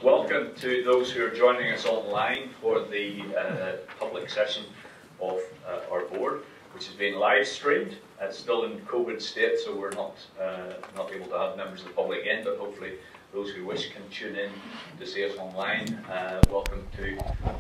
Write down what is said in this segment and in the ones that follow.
welcome to those who are joining us online for the public session of our board, which is being live streamed. It's still in COVID state, so we're not able to have members of the public in, but hopefully those who wish can tune in to see us online. Welcome to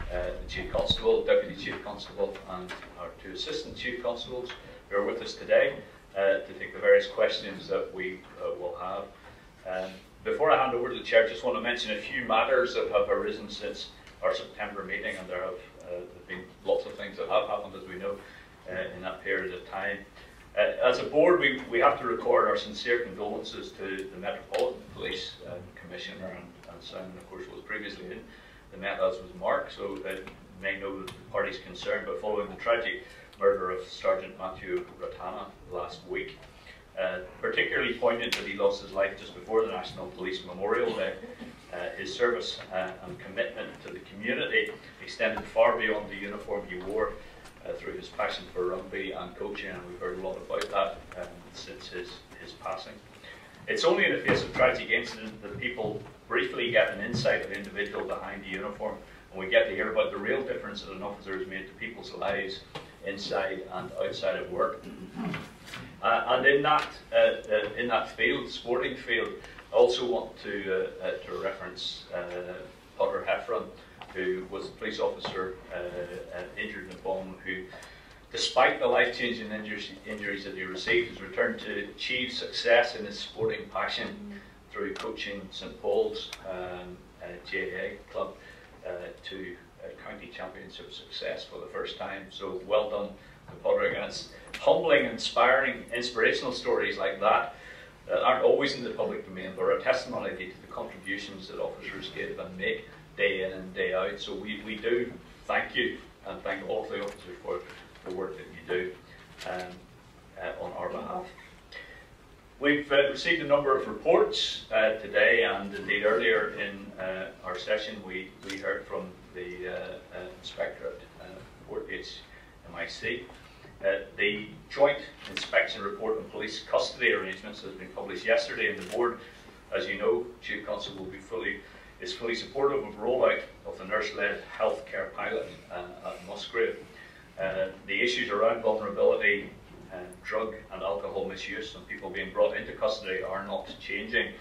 the Chief Constable, Deputy Chief Constable, and our two Assistant Chief Constables who are with us today to take the various questions that we will have. Before I hand over to the Chair, I just want to mention a few matters that have arisen since our September meeting, and there have been lots of things that have happened, as we know, in that period of time. As a board, we have to record our sincere condolences to the Metropolitan Police Commissioner, and Simon, of course, was previously in the Met, as was Mark, so may know the parties concerned, but following the tragic murder of Sergeant Matthew Ratana last week. Particularly poignant that he lost his life just before the National Police Memorial Day. His service and commitment to the community extended far beyond the uniform he wore through his passion for rugby and coaching, and we've heard a lot about that since his passing. It's only in the face of tragic incident that people briefly get an insight of the individual behind the uniform, and we get to hear about the real difference that an officer has made to people's lives inside and outside of work. And in that field, sporting field, I also want to reference Potter Heffron, who was a police officer injured in a bomb, who, despite the life-changing injuries that he received, has returned to achieve success in his sporting passion through coaching St Paul's GAA club to county championship success for the first time. So well done to Potter. And it's humbling, inspiring, inspirational stories like that that aren't always in the public domain, but are a testimony to the contributions that officers give and make day in and day out. So we do thank you and thank all of the officers for the work that you do on our behalf. We've received a number of reports today, and indeed earlier in our session we heard from the Inspectorate for HMIC. The Joint Inspection Report on Police Custody Arrangements has been published yesterday, and the board, as you know, Chief Constable is fully supportive of rollout of the nurse-led healthcare pilot at Musgrave. The issues around vulnerability, drug and alcohol misuse, and people being brought into custody are not changing.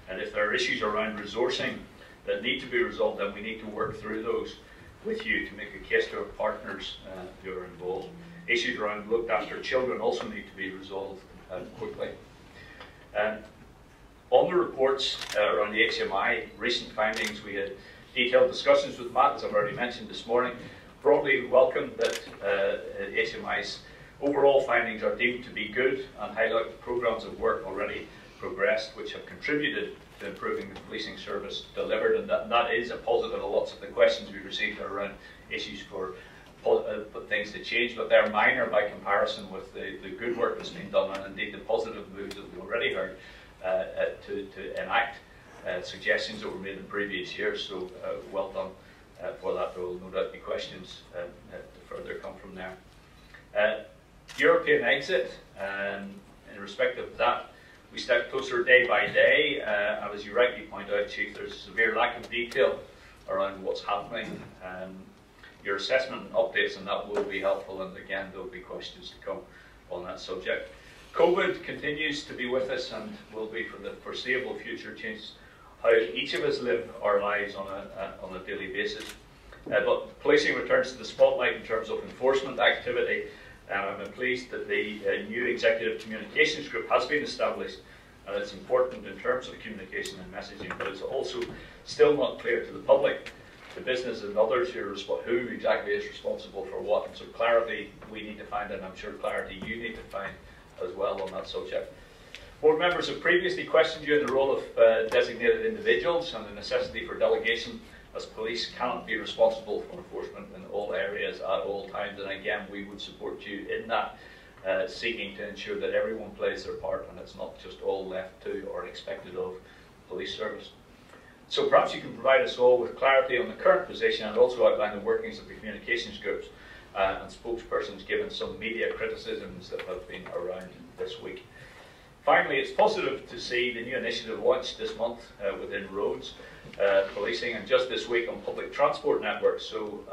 And if there are issues around resourcing that need to be resolved, then we need to work through those with you to make a case to our partners who are involved. Issues around looked after children also need to be resolved quickly. On the reports around the HMI recent findings, we had detailed discussions with Matt, as I've already mentioned this morning. Broadly welcome that HMI's overall findings are deemed to be good and highlight programmes of work already progressed, which have contributed to improving the policing service delivered, and that is a positive. Lots of the questions we've received are around issues for things to change, but they're minor by comparison with the good work that's been done, and indeed the positive moves that we've already heard to enact suggestions that were made in previous years. So well done for that. There will no doubt be questions to further come from there. European exit, in respect of that, we step closer day by day, and as you rightly point out, Chief, there's a severe lack of detail around what's happening. Your assessment and updates on that will be helpful, and again there will be questions to come on that subject. COVID continues to be with us and will be for the foreseeable future, changes how each of us live our lives on a daily basis. But policing returns to the spotlight in terms of enforcement activity. I'm pleased that the new Executive Communications Group has been established, and it's important in terms of communication and messaging, but it's also still not clear to the public, the business and others who exactly is responsible for what. And so clarity we need to find, and I'm sure clarity you need to find as well on that subject. Board members have previously questioned you in the role of designated individuals and the necessity for delegation, as police cannot be responsible for enforcement in all areas at all times, and again we would support you in that, seeking to ensure that everyone plays their part and it's not just all left to or expected of police service. So perhaps you can provide us all with clarity on the current position and also outline the workings of the communications groups and spokespersons given some media criticisms that have been around this week. Finally, it's positive to see the new initiative launched this month within roads, policing, and just this week on public transport networks. So,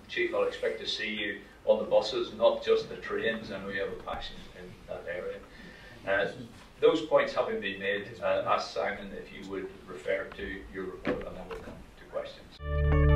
Chief, I'll expect to see you on the buses, not just the trains. I know you have a passion in that area. Those points having been made, ask Simon if you would refer to your report, and then we'll come to questions.